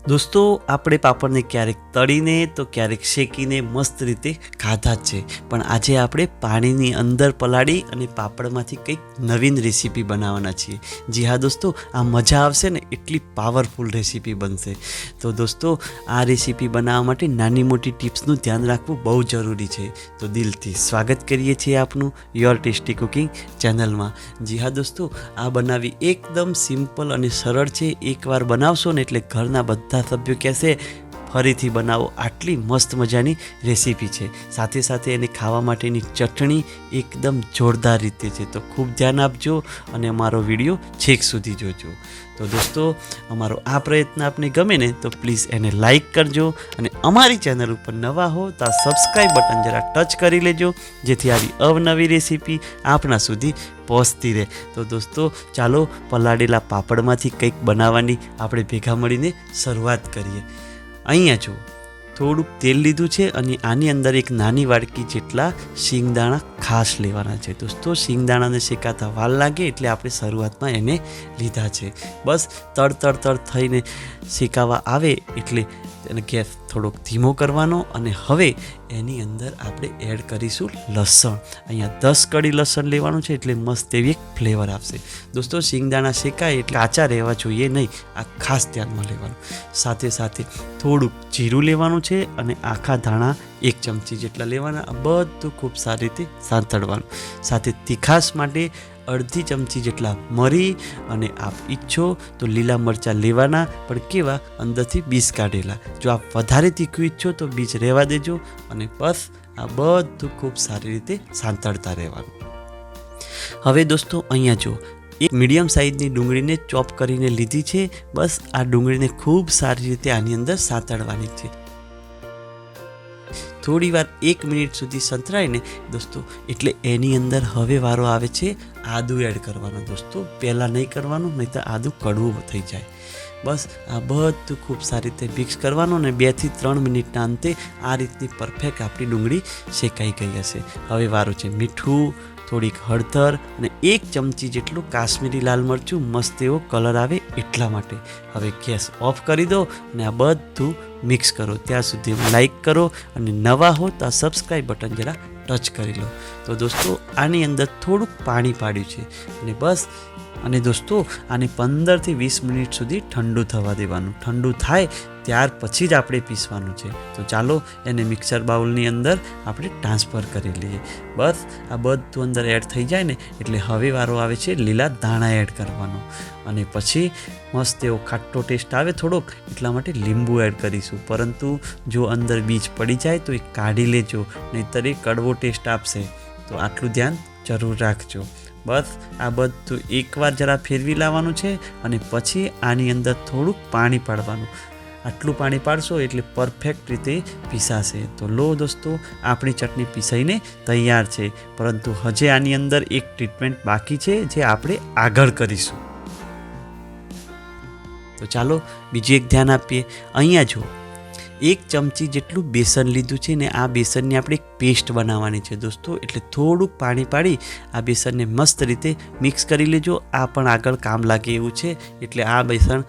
દોસ્તો, આપણે પાપડને ક્યારેક તળીને તો ક્યારેક શેકીને મસ્ત રીતે ખાધા જ છે, પણ આજે આપણે પાણીની અંદર પલાળી અને પાપડમાંથી કંઈક નવીન રેસીપી બનાવવાના છીએ. જી હા દોસ્તો, આ મજા આવશે ને એટલી પાવરફુલ રેસીપી બનશે. તો દોસ્તો, આ રેસીપી બનાવવા માટે નાની મોટી ટિપ્સનું ધ્યાન રાખવું બહુ જરૂરી છે. તો દિલથી સ્વાગત કરીએ છીએ આપનું યોર ટેસ્ટી કુકિંગ ચેનલમાં. જી હા દોસ્તો, આ બનાવવી એકદમ સિમ્પલ અને સરળ છે. એકવાર બનાવશો ને એટલે ઘરના બધા સભ્યો કહેશે ફરીથી બનાવો. આટલી મસ્ત મજાની રેસીપી છે. સાથે સાથે એને ખાવા માટેની ચટણી એકદમ જોરદાર રીતે છે. તો ખૂબ ધ્યાન આપજો અને અમારો વિડીયો છેક સુધી જોજો. તો દોસ્તો, અમારો આ પ્રયત્ન આપને ગમે ને તો પ્લીઝ એને લાઈક કરજો અને અમારી ચેનલ ઉપર નવા હો તો આ સબસ્ક્રાઈબ બટન જરા ટચ કરી લેજો, જેથી આવી અવનવી રેસીપી આપણા સુધી પહોંચતી રહે. તો દોસ્તો, ચાલો પલાળેલા પાપડમાંથી કંઈક બનાવવાની આપણે ભેગા મળીને શરૂઆત કરીએ. અહીંયા જો થોડુંક તેલ લીધું છે અને આની અંદર એક નાની વાડકી જેટલા શિંગદાણા ખાસ લેવાના છે. દોસ્તો, શિંગદાણાને શેકાતા વાર લાગે એટલે આપણે શરૂઆતમાં એને લીધા છે. બસ તડ થઈને શેકાવા આવે એટલે એને ગેસ થોડોક ધીમો કરવાનો અને હવે એની અંદર આપણે એડ કરીશું લસણ. અહીંયા 10 કળી લસણ લેવાનું છે એટલે મસ્ત એવી એક ફ્લેવર આવશે. દોસ્તો, શિંગદાણા શેકાય એટલે કાચા રહેવા જોઈએ નહીં, આ ખાસ ધ્યાનમાં લેવાનું. સાથે સાથે થોડુંક જીરું લેવાનું છે અને આખા ધાણા 1 ચમચી જેટલા લેવાના. આ બધું ખૂબ સારી રીતે સાંતળવાનું. સાથે તીખાશ માટે અડધી ચમચી જેટલા મરી અને આપ ઈચ્છો તો લીલા મરચાં લેવાના, પણ કેવા અંદરથી બીજ કાઢેલા. જો આપ વધારે તીખું ઈચ્છો તો બીજ રહેવા દેજો અને બસ આ બધું ખૂબ સારી રીતે સાંતળતા રહેવાનું. હવે દોસ્તો, અહીંયા જો એક મીડિયમ સાઇઝની ડુંગળીને ચોપ કરીને લીધી છે. બસ આ ડુંગળીને ખૂબ સારી રીતે આની અંદર સાંતળવાની છે. થોડી વાર 1 મિનિટ સુધી સંતરાઈને દોસ્તો એટલે એની અંદર હવે વારો આવે છે આદું એડ કરવાનો. દોસ્તો, પહેલાં નહીં કરવાનું, નહીં તો આદું કડવું થઈ જાય. બસ આ બધું ખૂબ સારી રીતે મિક્સ કરવાનું અને 2 થી 3 મિનિટના અંતે આ રીતની પરફેક્ટ આપણી ડુંગળી શેકાઈ ગઈ હશે. હવે વારો છે મીઠું, થોડીક હળદર અને 1 ચમચી જેટલું કાશ્મીરી લાલ મરચું, મસ્ત એવો કલર આવે એટલા માટે. હવે ગેસ ઓફ કરી દો અને આ બધું મિક્સ કરો. ત્યાં સુધી લાઈક કરો અને નવા હો તો આ સબસ્ક્રાઈબ બટન જરા ટચ કરી લો. તો દોસ્તો, આની અંદર થોડુંક પાણી પાડ્યું છે અને બસ અને દોસ્તો આને 15 થી 20 મિનિટ સુધી ઠંડુ થવા દેવાનું. ઠંડુ થાય ત્યાર પછી જ આપણે પીસવાનું છે. તો ચાલો એને મિક્સર બાઉલની અંદર આપણે ટ્રાન્સફર કરી લઈએ. બસ આ બધું અંદર એડ થઈ જાય ને એટલે હવે વારો આવે છે લીલા ધાણા એડ કરવાનો અને પછી મસ્ત એવો ખાટો ટેસ્ટ આવે થોડોક, એટલા માટે લીંબુ એડ કરીશું. પરંતુ જો અંદર બીજ પડી જાય તો એ કાઢી લેજો, નહીંતર એ કડવો ટેસ્ટ આપશે. તો આટલું ધ્યાન જરૂર રાખજો. બસ આ બધું એકવાર જરા ફેરવી લાવવાનું છે અને પછી આની અંદર થોડુંક પાણી પાડવાનું. આટલું પાણી પાડશો એટલે પરફેક્ટ રીતે પીસાશે. તો લો દોસ્તો, આપણી ચટણી પીસાઈને તૈયાર છે, પરંતુ હજે આની અંદર એક ટ્રીટમેન્ટ બાકી છે જે આપણે આગળ કરીશું. તો ચાલો બીજું એક ધ્યાન આપીએ. અહીંયા જો 1 ચમચી જેટલું બેસન લીધું છે ને આ બેસનની આપણે એક પેસ્ટ બનાવવાની છે દોસ્તો. એટલે થોડુંક પાણી પાડી આ બેસનને મસ્ત રીતે મિક્સ કરી લેજો. આ પણ આગળ કામ લાગે એવું છે, એટલે આ બેસન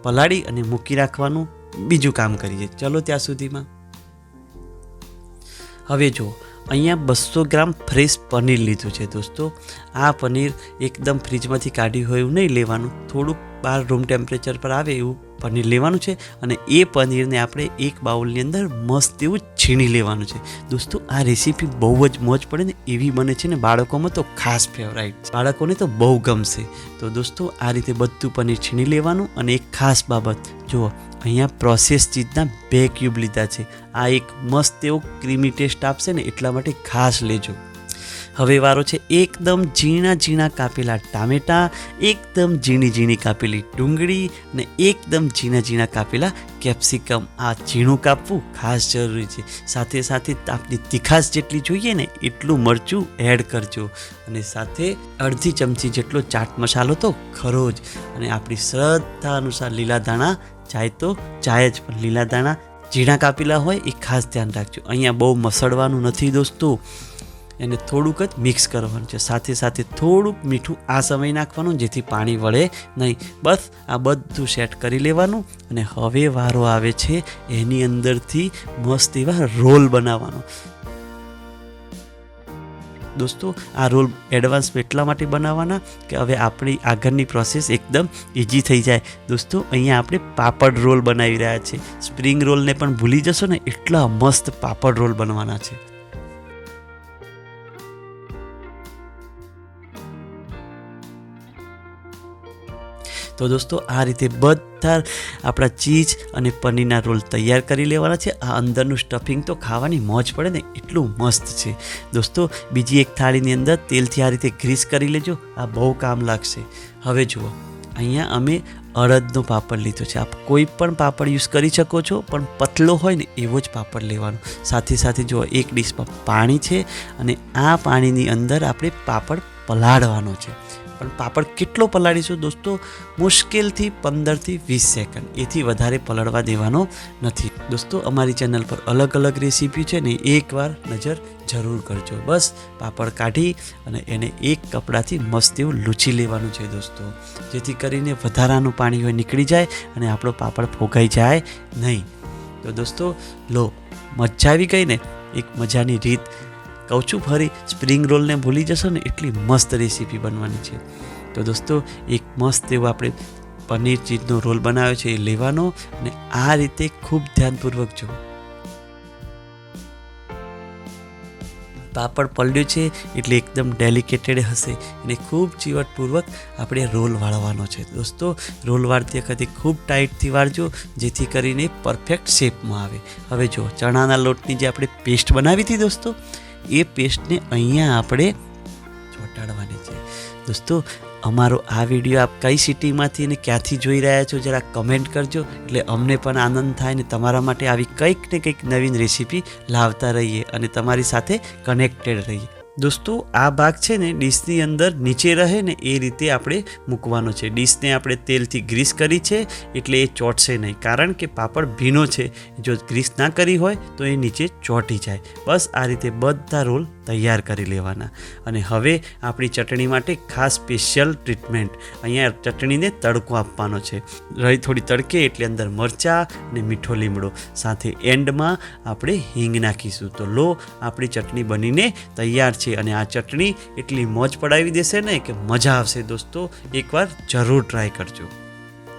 પલાળી અને મૂકી રાખવાનું. બીજું કામ કરીએ, ચલો ત્યાં સુધીમાં. હવે જો અહીંયા 200 ગ્રામ ફ્રેશ પનીર લીધું છે દોસ્તો. આ પનીર એકદમ ફ્રીજમાંથી કાઢ્યું હોય એવું નહીં લેવાનું, થોડુંક બહાર રૂમ ટેમ્પરેચર પર આવે એવું પનીર લેવાનું છે અને એ પનીરને આપણે એક બાઉલની અંદર મસ્ત એવું છીણી લેવાનું છે. દોસ્તો, આ રેસીપી બહુ જ મોજ પડે ને એવી બને છે ને બાળકોમાં તો ખાસ ફેવરાઇટ છે. બાળકોને તો બહુ ગમશે. તો દોસ્તો, આ રીતે બધું પનીર છીણી લેવાનું અને એક ખાસ બાબત જુઓ, અહીંયા પ્રોસેસ ચીઝના 2 ક્યુબ લીધા છે. આ એક મસ્ત એવો ક્રીમી ટેસ્ટ આપશે ને એટલા માટે ખાસ લેજો. હવે વારો છે એકદમ ઝીણા કાપેલા ટામેટાં, એકદમ ઝીણી કાપેલી ડુંગળી અને એકદમ ઝીણા કાપેલા કેપ્સિકમ. આ ઝીણું કાપવું ખાસ જરૂરી છે. સાથે સાથે આપણી તીખાશ જેટલી જોઈએ ને એટલું મરચું એડ કરજો અને સાથે અડધી ચમચી જેટલો ચાટ મસાલો તો ખરો જ. અને આપણી શ્રદ્ધા અનુસાર લીલા ધાણા ચાય તો ચાય જ, પણ લીલા ધાણા ઝીણા કાપેલા હોય એ ખાસ ધ્યાન રાખજો. અહીંયા બહુ મસળવાનું નથી દોસ્તો, એને થોડુંક જ મિક્સ કરવાનું છે. સાથે સાથે થોડુંક મીઠું આ સમય નાખવાનું જેથી પાણી વળે નહીં. બસ આ બધું સેટ કરી લેવાનું અને હવે વારો આવે છે એની અંદરથી મસ્ત એવા રોલ બનાવવાનો. દોસ્તો આ રોલ એડવાન્સમાં એટલા માટે બનાવવાના કે હવે આપણી આગળની પ્રોસેસ એકદમ ઇઝી થઈ જાય. દોસ્તો અહીંયા આપણે પાપડ રોલ બનાવી રહ્યા છીએ. સ્પ્રિંગ રોલને પણ ભૂલી જશો ને એટલા મસ્ત પાપડ રોલ બનવાના છે. તો દોસ્તો આ રીતે બધા આપણા ચીઝ અને પનીરના રોલ તૈયાર કરી લેવાના છે. આ અંદરનું સ્ટફિંગ તો ખાવાની મોજ પડે ને એટલું મસ્ત છે. દોસ્તો બીજી એક થાળીની અંદર તેલથી આ રીતે ગ્રીસ કરી લેજો, આ બહુ કામ લાગશે. હવે જુઓ અહીંયા અમે અડદનો પાપડ લીધો છે. આપ કોઈ પણ પાપડ યુઝ કરી શકો છો, પણ પતલો હોય ને એવો જ પાપડ લેવાનો. સાથે સાથે જુઓ એક ડીશમાં પાણી છે અને આ પાણીની અંદર આપણે પાપડ પલાળવાનો છે. પણ પાપડ કેટલો પલાળીશું દોસ્તો? મુશ્કેલથી 15થી 20 સેકન્ડ, એથી વધારે પલળવા દેવાનો નથી. દોસ્તો અમારી ચેનલ પર અલગ અલગ રેસીપી છે ને, એકવાર નજર જરૂર કરજો. બસ પાપડ કાઢી અને એને એક કપડાથી મસ્ત એવું લૂછી લેવાનું છે દોસ્તો, જેથી કરીને વધારાનું પાણી હોય નીકળી જાય અને આપણો પાપડ ફોગાઈ જાય નહીં. તો દોસ્તો લો, મજા આવી ગઈ ને? એક મજાની રીત કહું છું ફરી, સ્પ્રિંગ રોલને ભૂલી જશો ને એટલી મસ્ત રેસીપી બનવાની છે. તો દોસ્તો એક મસ્ત એવો આપણે પનીર ચીઝનો રોલ બનાવ્યો છે, એ લેવાનો અને આ રીતે ખૂબ ધ્યાનપૂર્વક જુઓ. પાપડ પલળ્યું છે એટલે એકદમ ડેલિકેટેડ હશે, એને ખૂબ ચીવટપૂર્વક આપણે રોલ વાળવાનો છે. દોસ્તો રોલ વાળતી વખતે ખૂબ ટાઈટથી વાળજો જેથી કરીને પરફેક્ટ શેપમાં આવે. હવે જો ચણાના લોટની જે આપણે પેસ્ટ બનાવી હતી દોસ્તો, એ પેસ્ટને અહીંયા આપણે ચોંટાડવાની છે. દોસ્તો અમારો આ વિડીયો આપ કઈ સિટીમાંથી અને ક્યાંથી જોઈ રહ્યા છો જરા કમેન્ટ કરજો, એટલે અમને પણ આનંદ થાય ને તમારા માટે આવી કંઈક ને કંઈક નવીન રેસીપી લાવતા રહીએ અને તમારી સાથે કનેક્ટેડ રહીએ. દોસ્તો આ ભાગ છે ને ડીશની અંદર નીચે રહે ને એ રીતે આપણે મૂકવાનો છે. ડીશને આપણે તેલથી ગ્રીસ કરી છે એટલે એ ચોંટશે નહીં, કારણ કે પાપડ ભીનો છે. જો ગ્રીસ ના કરી હોય તો એ નીચે ચોંટી જાય. બસ આ રીતે બધા રોલ તૈયાર કરી લેવાના. અને હવે આપણી ચટણી માટે ખાસ સ્પેશિયલ ટ્રીટમેન્ટ, અહીંયા ચટણીને તડકો આપવાનો છે. રહી થોડી તડકે એટલે અંદર મરચાં અને મીઠો લીમડો, સાથે એન્ડમાં આપણે હિંગ નાખીશું. તો લો આપણી ચટણી બનીને તૈયાર છે. અને આ ચટણી એટલી મોજ પડાવી દેશે ને કે મજા આવશે. દોસ્તો એકવાર જરૂર ટ્રાય કરજો.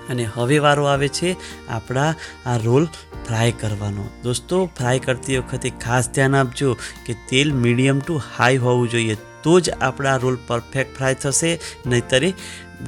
અને હવે વારો આવે છે આપણા આ રોલ ફ્રાય કરવાનો. દોસ્તો ફ્રાય કરતી વખતે ખાસ ધ્યાન આપજો કે તેલ મીડિયમ ટુ હાઈ હોવું જોઈએ, તો જ આપણા રોલ પરફેક્ટ ફ્રાય થશે, નહીંતર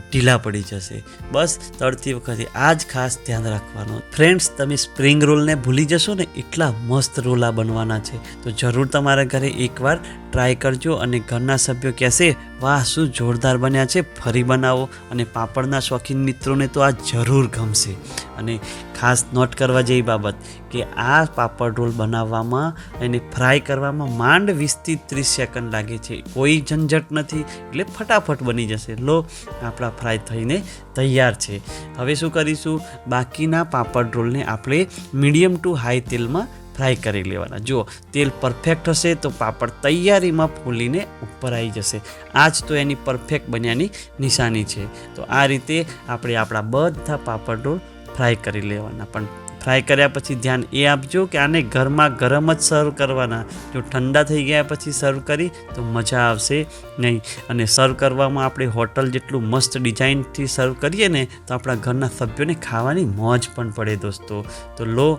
ઢીલા પડી જશે. બસ તળતી વખતે આ જ ખાસ ધ્યાન રાખવાનું. ફ્રેન્ડ્સ તમે સ્પ્રિંગ રોલને ભૂલી જશો ને એટલા મસ્ત રોલ આ બનવાના છે. તો જરૂર તમારા ઘરે એકવાર ટ્રાય કરજો અને ઘરના સભ્યો કહેશે વાહ શું જોરદાર બન્યા છે, ફરી બનાવો. અને પાપડના શોખીન મિત્રોને તો આ જરૂર ગમશે. અને ખાસ નોટ કરવા જેવી બાબત કે આ પાપડ રોલ બનાવવામાં અને ફ્રાય કરવામાં માંડ 20થી 30 સેકન્ડ લાગે છે. કોઈ ઝંઝટ નથી, એટલે ફટાફટ બની જશે. લો આપણા ફ્રાય થઈને તૈયાર છે. હવે શું કરીશું, બાકીના પાપડ રોલને આપણે મીડિયમ ટુ હાઈ તેલમાં ફ્રાય કરી લેવાના. જો તેલ પરફેક્ટ હશે તો પાપડ તૈયારીમાં ફૂલીને ઉપર આવી જશે. આ જ તો એની પરફેક્ટ બન્યાની નિશાની છે. તો આ રીતે આપણે આપણા બધા પાપડ રોલ ફ્રાય કરી લેવાના. પણ ફ્રાય કર્યા પછી ધ્યાન એ આપજો કે આને ગરમા ગરમ જ સર્વ કરવાના. જો ઠંડા થઈ ગયા પછી સર્વ કરી તો મજા આવશે નહીં. અને સર્વ કરવામાં આપણે હોટલ જેટલું મસ્ત ડિઝાઇનથી સર્વ કરીએ ને તો આપણા ઘરના સભ્યોને ખાવાની મોજ પણ પડે દોસ્તો. તો લો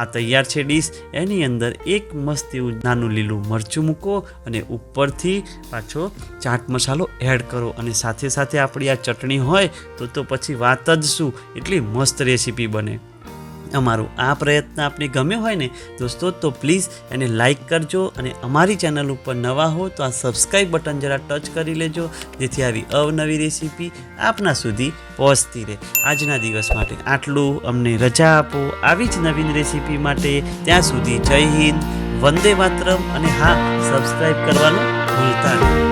આ તૈયાર છે ડીશ. એની અંદર એક મસ્ત એવું નાનું લીલું મરચું મૂકો અને ઉપરથી પાછો ચાટ મસાલો એડ કરો. અને સાથે સાથે આપણી આ ચટણી હોય તો પછી વાત જ શું, એટલી મસ્ત રેસીપી બને. અમારો આ પ્રયત્ન આપને ગમ્યો હોય ને દોસ્તો તો પ્લીઝ એને લાઈક કરજો. અને અમારી ચેનલ ઉપર નવા હો તો આ સબસ્ક્રાઈબ બટન જરા ટચ કરી લેજો, જેથી આવી અવનવી રેસીપી આપના સુધી પહોંચતી રહે. આજના દિવસ માટે આટલું, અમને રજા આપો આવી જ નવીન રેસીપી માટે. ત્યાં સુધી જય હિન્દ, વંદે માતરમ. અને હા, સબસ્ક્રાઈબ કરવાનું ભૂલતા નહીં.